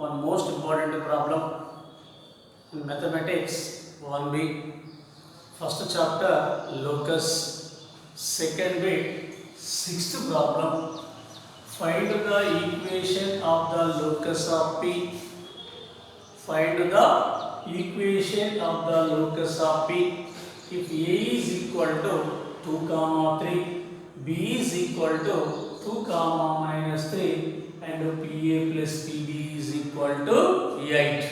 one most important problem in mathematics 1B. First chapter locus, second bit, sixth problem. Find the equation of the locus of P. Find the equation of the locus of P. If A is equal to 2, 3, B is equal to 2, minus 3, and PA plus PB is equal to 8.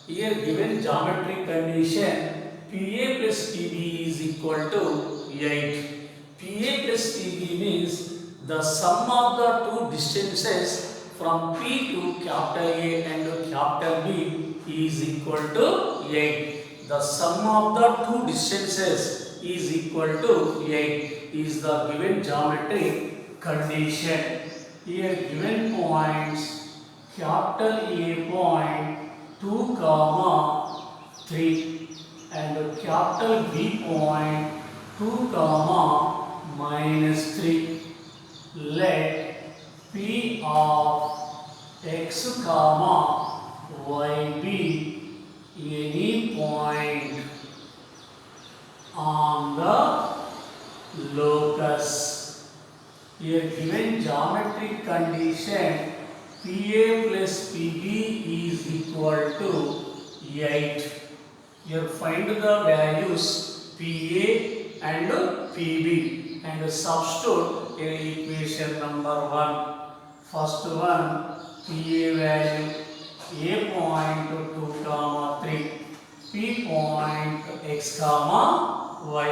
Here given geometric condition, PA plus PB is equal to 8. PA plus PB means the sum of the two distances from P to capital A and capital B is equal to 8. The sum of the two distances is equal to 8 is the given geometric condition. Here given points capital A point 2, 3 and capital B point 2, minus 3. Let P of x, y be any point on the locus. Here given geometric condition PA plus PB is equal to 8. Here find the values PA and PB and substitute in equation number 1. First one, PA value A point 2, 3, P point x, y.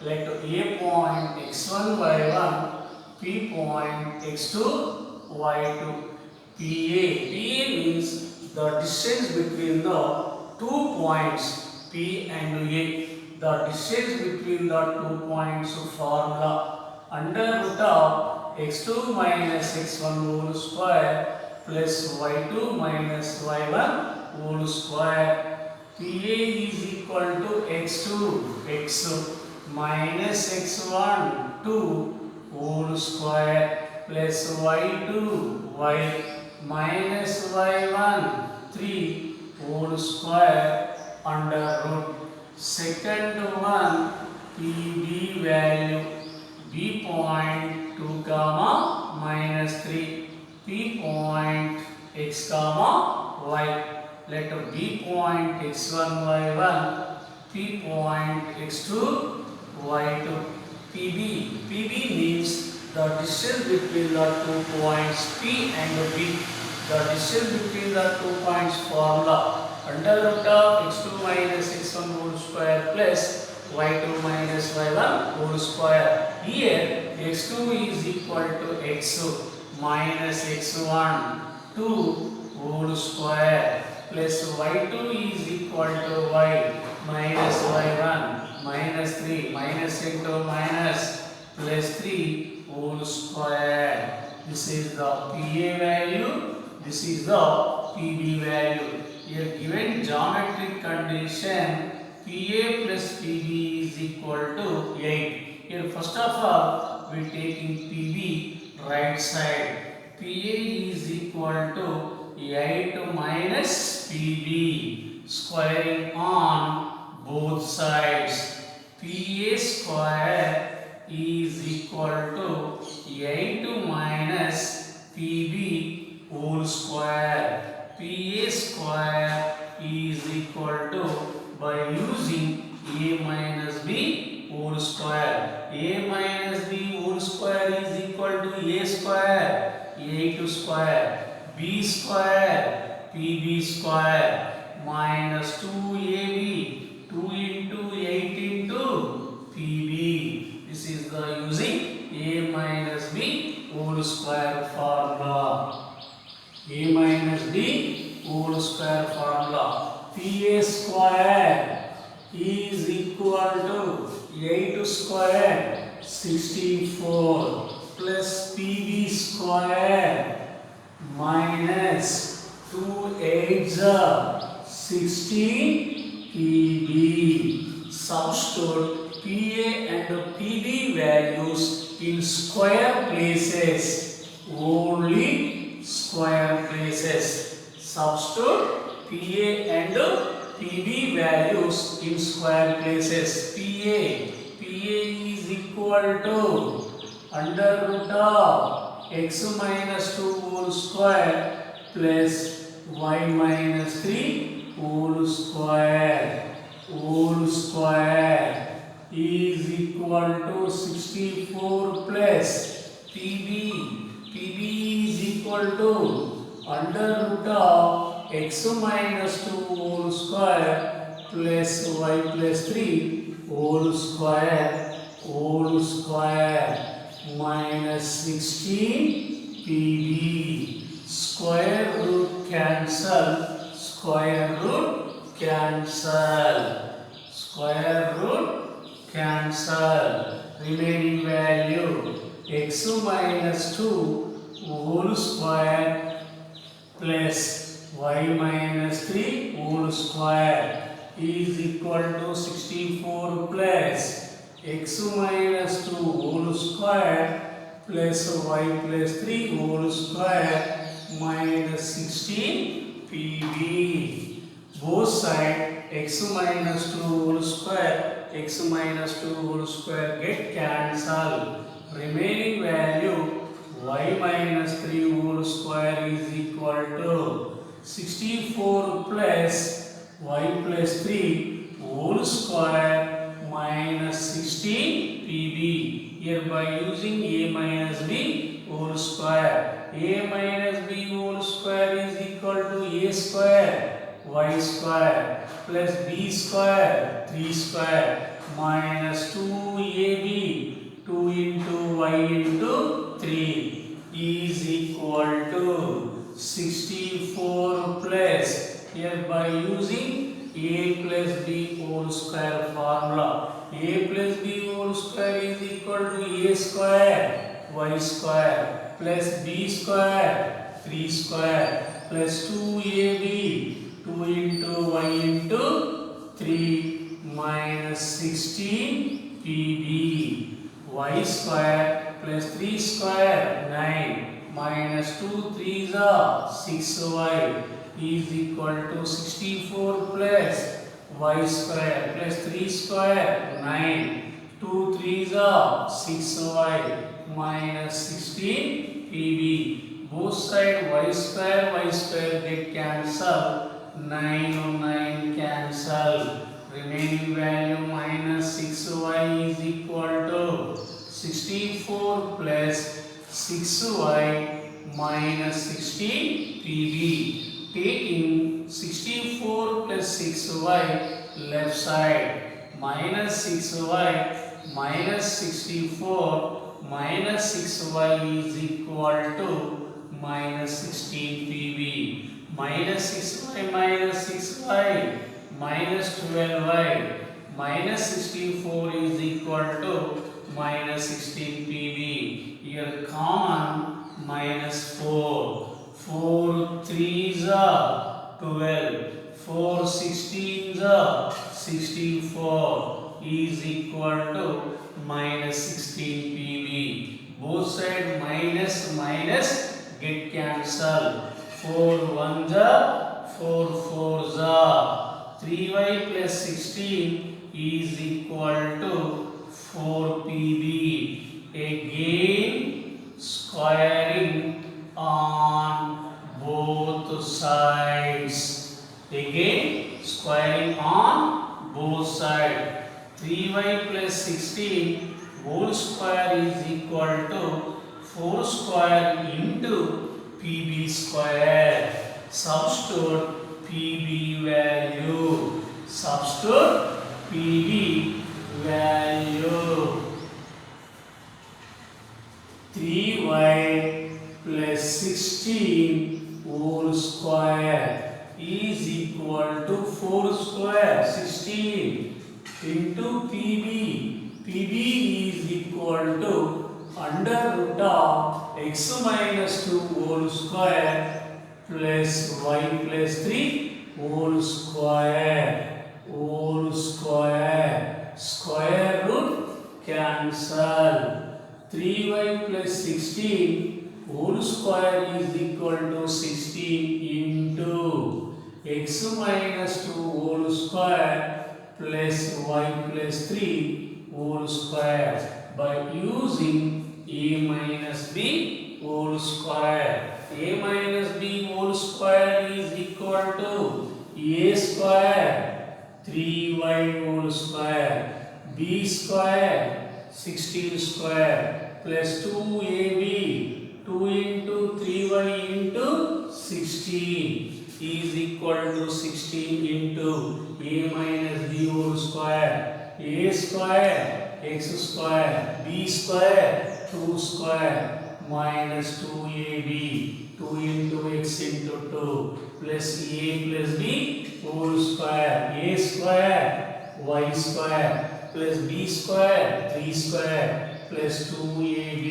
Let A point x1, y1, P point x2, y2. PA means the distance between the 2 points P and A. The distance between the 2 points formula under root of x2 minus x1 whole square plus y2 minus y1 whole square. PA is equal to x2 x minus x1 2 whole square plus y2 y minus y1 3 whole square under root. Second one, PB value B point 2, minus 3, P point x, y. Let B point x1, y1, P point x2, y2. PB means the distance between the 2 points P and B. The distance between the 2 points formula under root of x2 minus x1 whole square plus y2 minus y1 whole square. Here x2 is equal to x minus x1 2 whole square plus y2 is equal to y minus y1 minus 3 minus into minus plus 3 whole square. This is the PA value. This is the PB value. Here given geometric condition PA plus PB is equal to 8. Here first of all we taking PB right side. PA is equal to 8 minus PB squaring on both sides. PA square is equal to 8 minus PB whole square. PA square is equal to, by using A minus B whole square. A minus B whole square is equal to A square, 8 square, B square, PB square, minus 2AB, 2 into 8 into PB. This is the using A minus B whole square formula. A minus B whole square formula. PA square is equal to 8 square 64 plus PB square minus 2 8s 16 PB. Substitute PA and PB values in square places. Only square places. Substitute PA and PB values in square places. PA is equal to under root of x minus 2 whole square plus y minus 3 whole square is equal to 64 plus PB is equal to under root of x minus 2 whole square plus y plus 3 whole square minus 16 PB. Square root cancel. Remaining value x minus 2 whole square plus y minus 3 whole square is equal to 64 plus x minus 2 whole square plus y plus 3 whole square minus 16 PB. Both sides x minus 2 whole square get cancelled. Remaining value y minus 3 whole square is equal to 64 plus y plus 3 whole square minus 16 PB. Here by using a minus b whole square. A minus b whole square is equal to a square y square plus b square 3 square minus 2ab 2 into y into 3 is equal to 64 plus, here by using a plus b whole square formula, a plus b whole square is equal to a square y square plus b square 3 square plus 2ab 2 into y into 3 minus 16 PB. Y square plus 3 square 9 minus 2 3s are 6y is equal to 64 plus y square plus 3 square 9 2 3s are 6y minus 16 PB. Both sides y square get cancelled. 9 on 9 cancel. Remaining value minus 6y is equal to 64 plus 6y minus 16 PB. Taking 64 plus 6y left side minus 6y minus 64 minus 6y is equal to minus 16 PB. Minus 6y minus 6y minus 12y minus 64 is equal to minus 16 PB. Here common minus 4. 4 3s are 12. 4 16s are 64 is equal to minus 16 PB. Both sides minus get cancelled. 4 1s are 4 4s are 3y plus 16 is equal to 4 PB. Again squaring on both sides. 3y plus 16 whole square is equal to 4 square into PB square. Substitute PB value. 3y plus 16 whole square is equal to 4 square 16 into PB. PB is equal to under root of x minus 2 whole square plus y plus 3 whole square. Square root cancel. 3y plus 16 whole square is equal to 16 into x minus 2 whole square plus y plus 3 whole square by using a minus b whole square. A minus b whole square is equal to a square 3y whole square b square 16 square plus 2ab 2 into 3y into 16 is equal to 16 into a minus b whole square a square x square b square 2 square minus 2ab 2 into x into 2 plus a plus b whole square a square y square plus b square 3 square plus 2ab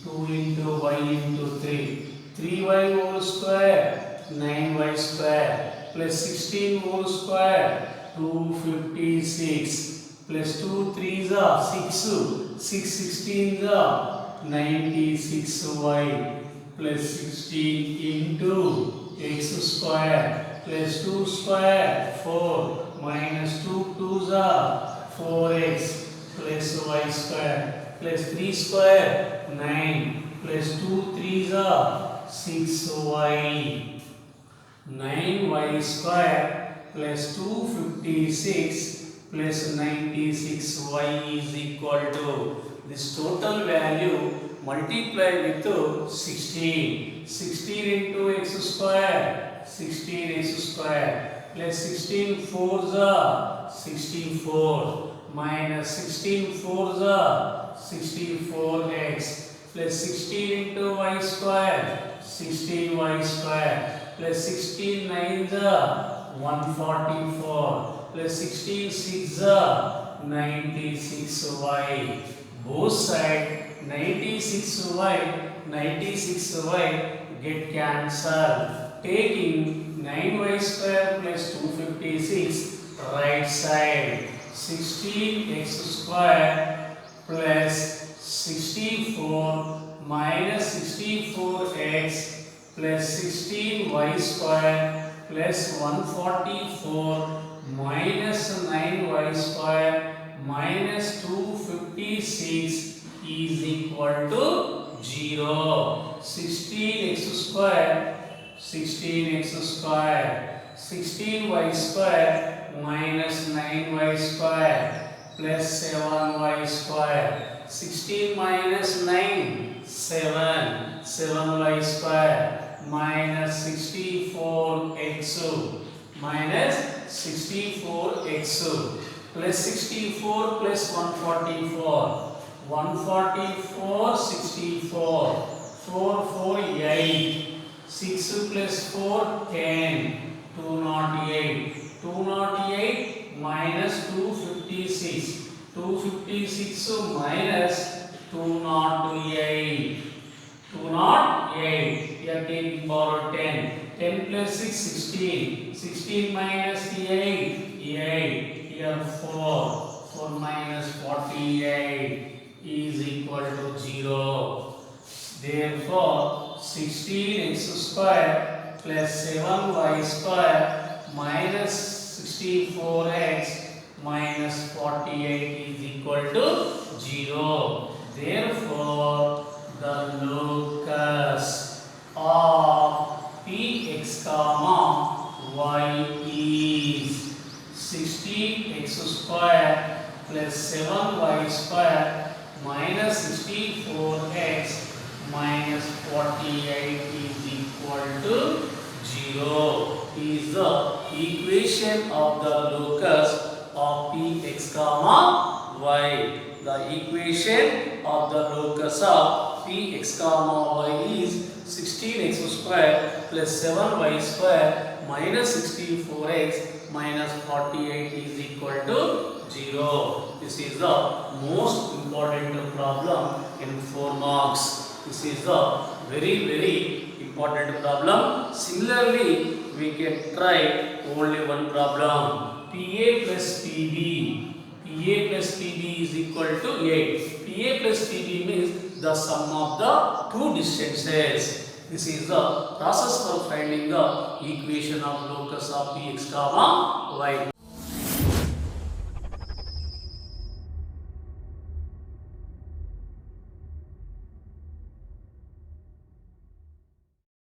2 into y into 3 3y whole square 9y square plus 16 whole square 256 plus 2 3s are 6 6 16s are 96y plus 16 into x square plus 2 square 4 minus 2 2s are 4x plus y square plus 3 square 9 plus 2 3s are 6y 9y square plus 256 plus 96y is equal to this total value multiply with 16 16 into x square 16x square plus 16 4s are 64 minus 16 4s are 64x plus 16 into y square 16y square plus 16 9s are 144 plus 16 6s are 96y both side 96y get cancelled taking 9y square plus 256 right side 16x square plus 64 minus 64x plus 16y square plus 144 minus 9y square minus 256 is equal to 0. 16x square 16y square minus 9y square plus 7y square 16 minus 9 7 7y square minus 64x minus 64x plus 64 plus 144 144 64 4 4 8 6 plus 4 10 208 208 minus 256 256 minus 208 208 we are taking power 10 10 plus 6 16 16 minus 8 8 here 4 4 minus 48 is equal to 0. Therefore, 16x square plus 7y square minus 64x minus 48 is equal to 0. Therefore, the locus of px comma y is 16x square plus 7y square minus 64x minus 48 is equal to 0 is the equation of the locus of px comma y. The equation of the locus of px comma y is 16x square plus 7y square minus 64x minus 48 is equal to 0. This is the most important problem in 4 marks. This is the very important problem. Similarly, we can try only one problem. PA plus PB. PA plus PB is equal to 8. PA plus PB means the sum of the two distances. This is the process for finding the equation of locus of px comma y.